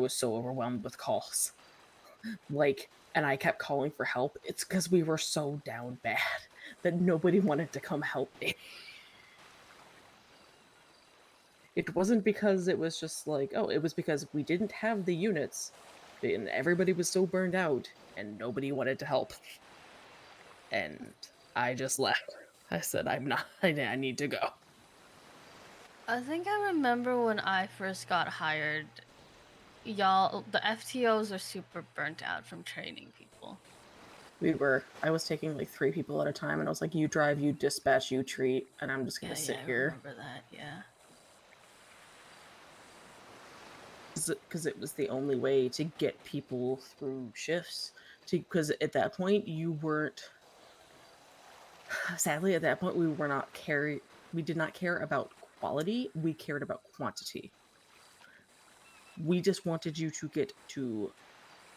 was so overwhelmed with calls. And I kept calling for help. It's because we were so down bad that nobody wanted to come help me. It wasn't because it was just like, oh, it was because we didn't have the units and everybody was so burned out and nobody wanted to help. And I just left. I said, I'm not, I need to go. I think I remember when I first got hired, y'all, the FTOs are super burnt out from training people. I was taking like 3 people at a time and I was like, you drive, you dispatch, you treat, and I'm just gonna Yeah, sit I here. remember that, yeah. Because it was the only way to get people through shifts. Because at that point, you weren't, sadly, at that point, we did not care about quality, we cared about quantity. We just wanted you to get to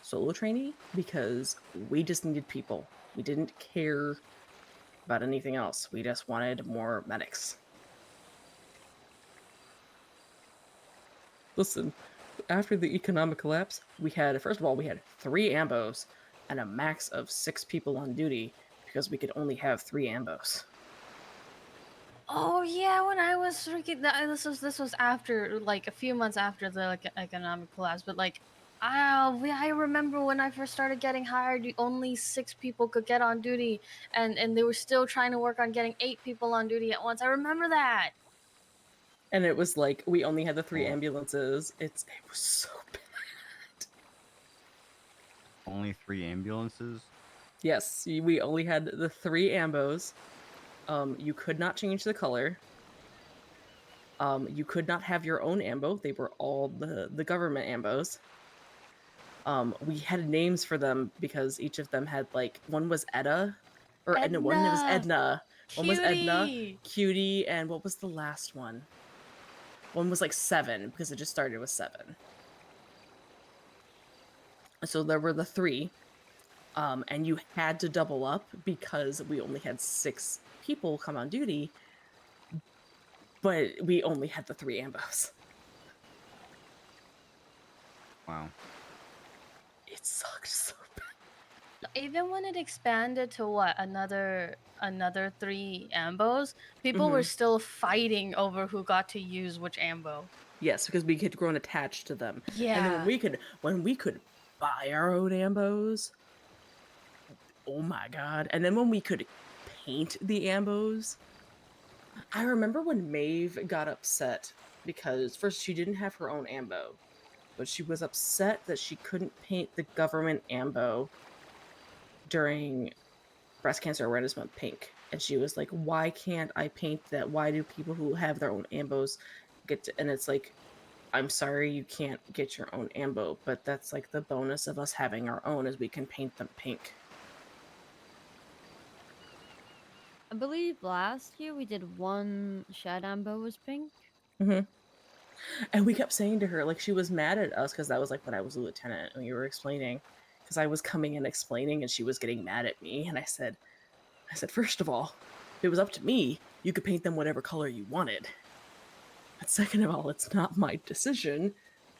solo trainee because we just needed people. We didn't care about anything else. We just wanted more medics. Listen, after the economic collapse, first of all, we had 3 ambos and a max of 6 people on duty because we could only have 3 ambos. Oh yeah, when I was freaking this was after, like, a few months after the, like, economic collapse, but like I remember when I first started getting hired, only 6 people could get on duty, and they were still trying to work on getting 8 people on duty at once. I remember that. And it was like we only had the 3 ambulances. It was so bad. Only 3 ambulances? Yes, we only had the 3 ambos. You could not change the color. You could not have your own ambo. They were all the government ambos. We had names for them because each of them had like one was Edda, or no, one was Edna, Edna. One was Edna, cutie. Cutie, and what was the last one? One was like 7 because it just started with 7. So there were the 3, and you had to double up because we only had 6 people come on duty, but we only had the 3 ambos. Wow. It sucked so bad. Even when it expanded to what, another 3 ambos, people were still fighting over who got to use which ambo. Yes, because we had grown attached to them. And then Yeah. when we could buy our own ambos, oh my god. And then when we could paint the ambos, I remember when Maeve got upset because first she didn't have her own ambo, but she was upset that she couldn't paint the government ambo during Breast Cancer Awareness Month pink. And she was like, why can't I paint that? Why do people who have their own ambos get to, and it's like, I'm sorry you can't get your own ambo, but that's like the bonus of us having our own is we can paint them pink. I believe last year we did one Shed Ambo was pink. Mm-hmm. And we kept saying to her, like, she was mad at us because that was like when I was a lieutenant and we were explaining, because I was coming and explaining and she was getting mad at me. And I said, first of all, if it was up to me, you could paint them whatever color you wanted. But second of all, it's not my decision.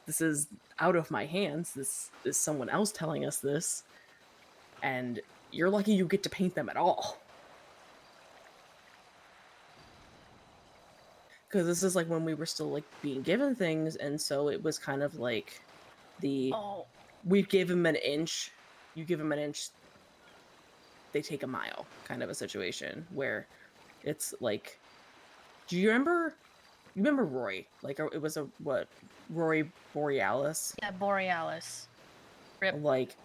This is out of my hands. This is someone else telling us this. And you're lucky you get to paint them at all. Because this is like when we were still like being given things, and so it was kind of like we give them an inch, you give them an inch, they take a mile kind of a situation where it's like, do you remember Roy? Like it was Roy Borealis? Yeah, Borealis. Rip. Like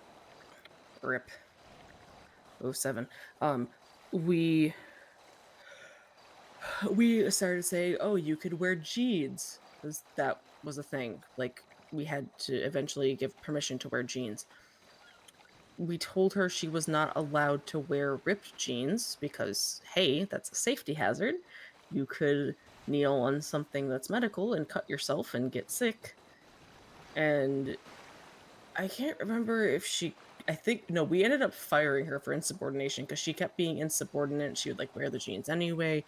rip 07. We started to say, oh, you could wear jeans. That was a thing. Like, we had to eventually give permission to wear jeans. We told her she was not allowed to wear ripped jeans because, hey, that's a safety hazard. You could kneel on something that's medical and cut yourself and get sick. And I can't remember if we ended up firing her for insubordination because she kept being insubordinate. She would like wear the jeans anyway.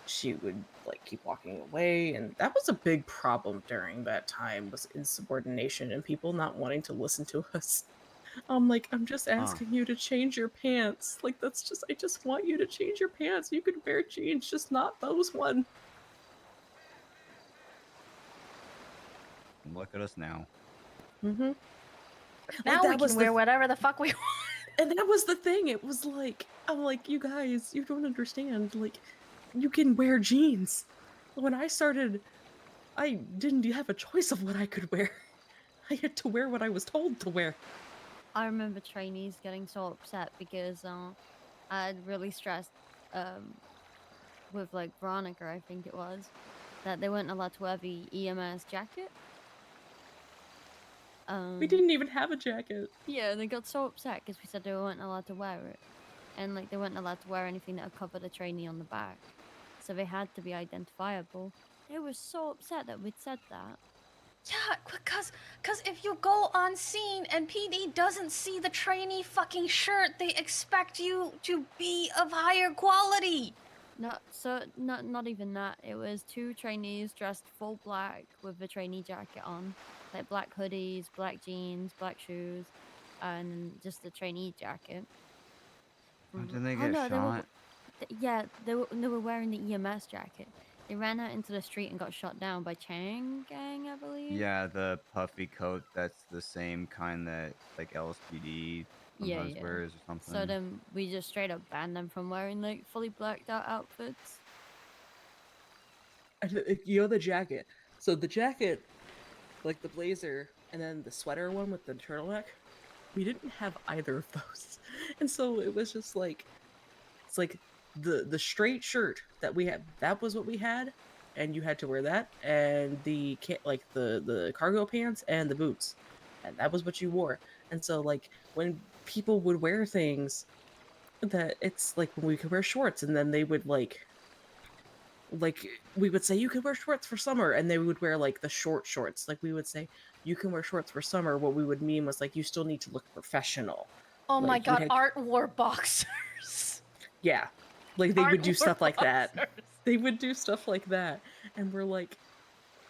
she would like keep walking away, and that was a big problem during that time, was insubordination and people not wanting to listen to us. I'm like, I'm just Huh. asking you to change your pants. Like, that's just, I just want you to change your pants. You could wear jeans, just not those one. Look at us now. Mm-hmm. Like, Now we that can was wear the, whatever the fuck we want. and that was the thing. It was like, I'm like, you guys, you don't understand. Like, you can wear jeans. When I started, I didn't have a choice of what I could wear. I had to wear what I was told to wear. I remember trainees getting so upset because I'd really stressed with like Veronica, I think it was, that they weren't allowed to wear the EMS jacket. We didn't even have a jacket. Yeah, they got so upset because we said they weren't allowed to wear it, and like they weren't allowed to wear anything that would cover the trainee on the back, so they had to be identifiable. They were so upset that we'd said that. Yeah, cause if you go on scene and PD doesn't see the trainee fucking shirt, they expect you to be of higher quality. Not even that. It was two trainees dressed full black with the trainee jacket on, like black hoodies, black jeans, black shoes, and just the trainee jacket. Didn't they Oh get no, shot? yeah, they were wearing the EMS jacket. They ran out into the street and got shot down by Chang Gang, I believe. Yeah, the puffy coat that's the same kind that like LSPD Yeah, sometimes yeah. wears or So something. then we just straight up banned them from wearing like fully blacked out outfits. And you know, the jacket. So the jacket, like the blazer, and then the sweater one with the turtleneck, we didn't have either of those. And so it was just like, it's like the straight shirt that we had, that was what we had, and you had to wear that, and like the cargo pants and the boots, and that was what you wore. And so like when people would wear things, that it's like when we could wear shorts, and then they would like we would say you can wear shorts for summer, and they would wear like the short shorts. Like we would say you can wear shorts for summer, what we would mean was like you still need to look professional. Oh my Like you'd god, have, Art wore boxers. yeah, like they Art would do wore stuff like that. boxers. They would do stuff like that, and we're like,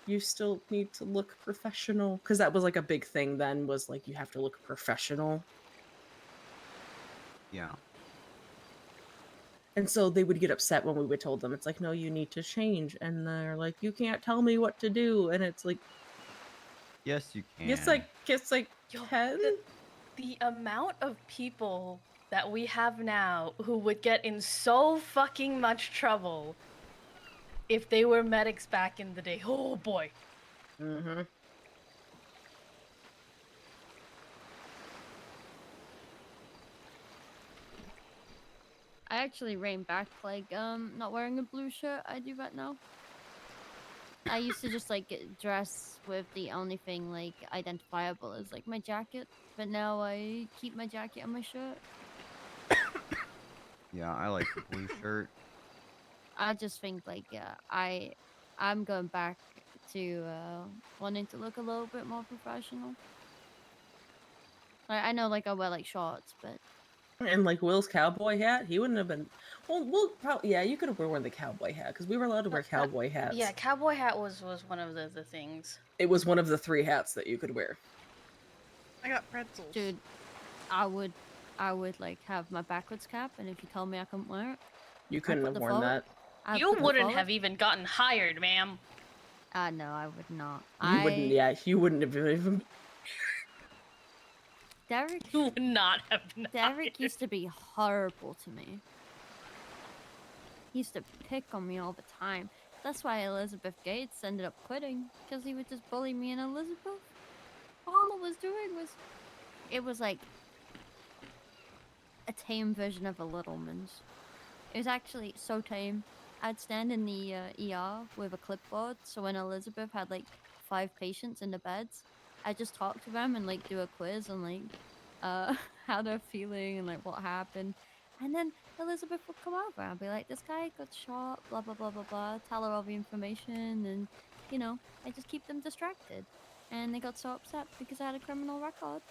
you still need to look professional, because that was like a big thing then, was like you have to look professional. Yeah. And so they would get upset when we would told them, it's like, no, you need to change, and they're like, you can't tell me what to do, and it's like, Yes, you can. guess I Yo, can. the amount of people that we have now who would get in so fucking much trouble if they were medics back in the day. Oh boy. Mm-hmm. I actually rein back like not wearing a blue shirt. I do that now. I used to just like dress with the only thing like identifiable as like my jacket, but now I keep my jacket on my shirt. Yeah, I like the blue shirt. I just think like I'm going back to wanting to look a little bit more professional. I know like I wear like shorts, but And like Will's cowboy hat, he wouldn't have been. Well, Will probably, yeah, you could have worn the cowboy hat, because we were allowed to wear cowboy hats. Yeah, cowboy hat was one of the things. It was one of the 3 hats that you could wear. I got pretzels. dude, I would like have my backwards cap, and if you told me I couldn't wear it, You couldn't put have the worn forward. that. I'd You put the wouldn't forward. have even gotten hired, ma'am. No, I would not. You wouldn't. Yeah, you wouldn't have even. Derek You would not have been Derek hired. used to be horrible to me. He used to pick on me all the time. That's why Elizabeth Gates ended up quitting, because he would just bully me and Elizabeth. All I was doing was, it was like a tame version of a Littleman's. It was actually so tame. I'd stand in the ER with a clipboard, so when Elizabeth had like 5 patients in the beds, I'd just talk to them and like do a quiz on like how they're feeling and like what happened. And then Elizabeth would come over and be like, this guy got shot, blah blah blah blah blah, tell her all the information, and you know, I just keep them distracted. And they got so upset because I had a criminal record.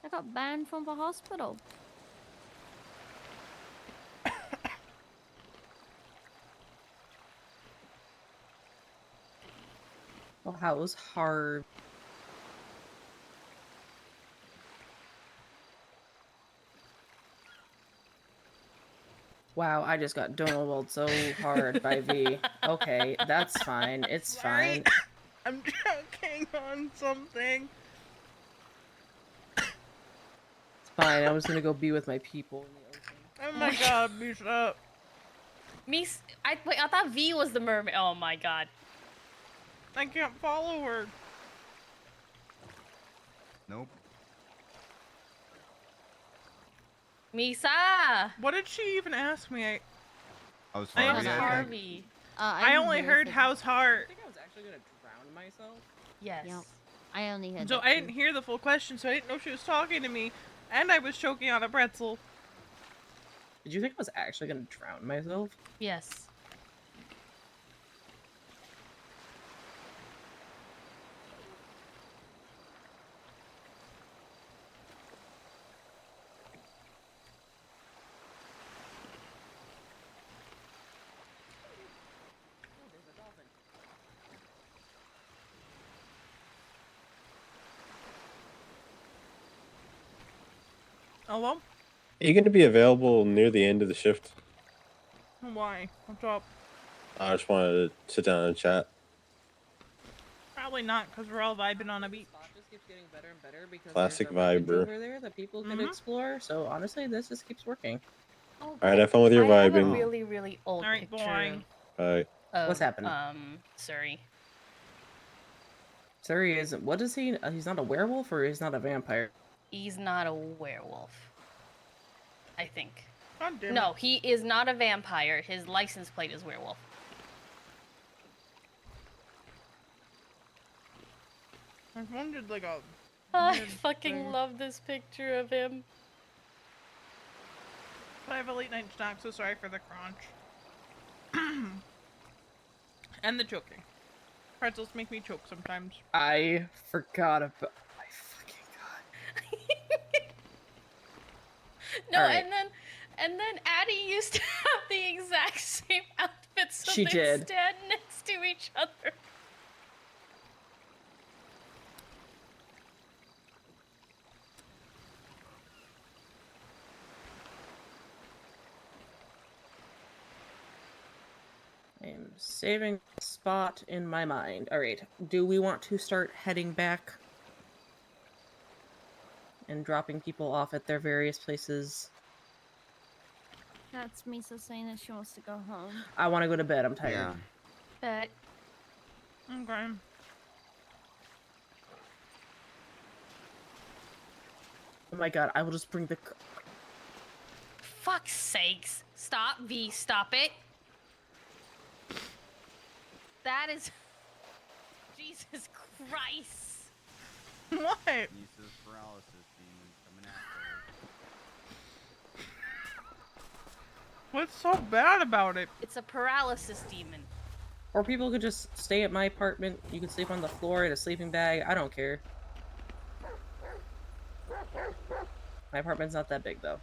I got banned from the hospital. Well, how was hard? Wow, I just got donut so hard by V. Okay, that's fine. It's Sorry. fine. I'm choking on something. It's fine. I was gonna go be with my people in the ocean. Oh my god, be shut up. Wait, I thought V was the mermaid. Oh my god. I can't follow her. Nope. Misa! What did she even ask me? I was I am Harvey, I think. Harvey. I I'm only here heard for- how's I heart. think I was actually gonna drown myself. Yes. Yep. I only heard So that I too. didn't hear the full question, so I didn't know she was talking to me. And I was choking on a pretzel. Did you think I was actually gonna drown myself? Yes. Oh, there's a dolphin. Oh well? Are you going to be available near the end of the shift? Why? What's up? I just wanted to sit down and chat. Probably not, because we're all vibing on a beach. The spot just keeps getting better and better because Classic there's a wreckage vibe, bro. over there that people could Mhm. explore. So honestly, this just keeps working. Oh, Alright, have fun with your I have a vibing. really, really old Alright, picture boing. Bye. of What's happening? Sorry. Surrey isn't. What is he? He's not a werewolf, or he's not a vampire. He's not a werewolf. I think. God damn it. No, he is not a vampire. His license plate is werewolf. I wondered like a I weird fucking thing. love this picture of him. But I have a late night snack, so sorry for the crunch. And the choking. Pretzels make me choke sometimes. I forgot about. I fucking god. No, Alright. and then Addie used to have the exact same outfit, so She they did. stand next to each other. I am saving a spot in my mind. Alright, do we want to start heading back? And dropping people off at their various places? That's Misa saying that she wants to go home. I want to go to bed, I'm tired. Yeah. But Okay. Oh my god, I will just bring the... fuck's sakes. Stop, V, stop it. That is Jesus Christ. What? Nisa's paralysis demons coming after her. What's so bad about it? It's a paralysis demon. Or people could just stay at my apartment. You could sleep on the floor in a sleeping bag. I don't care. My apartment's not that big, though.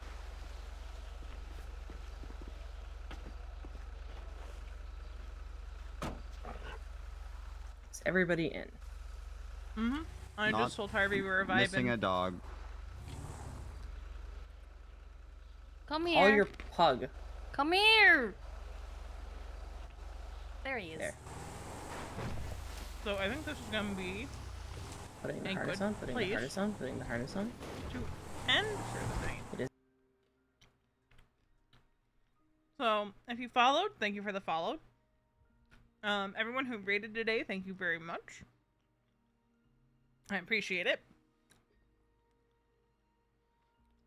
Is everybody in? Mm-hmm. I Not just told Harvey we were vibing. Missing a dog. Come Call here. your pug. Come here. There he is. There. So I think this is gonna be Putting the Hey, harness good on, putting the place. harness on, putting the harness on. to end for the night. It is. So if you followed, thank you for the follow. Everyone who rated today, thank you very much. I appreciate it.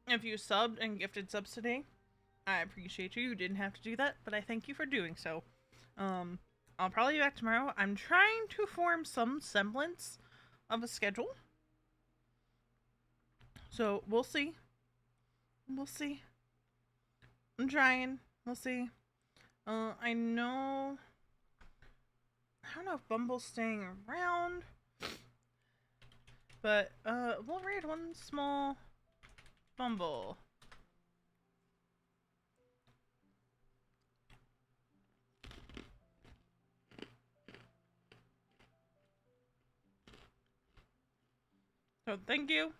If you subbed and gifted subs today, I appreciate you. You didn't have to do that, but I thank you for doing so. I'll probably be back tomorrow. I'm trying to form some semblance of a schedule. So we'll see. We'll see. I'm trying. We'll see. I know. I don't know if Bumble's staying around. But we'll raid one small Bumble. So thank you,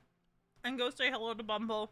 and go say hello to Bumble.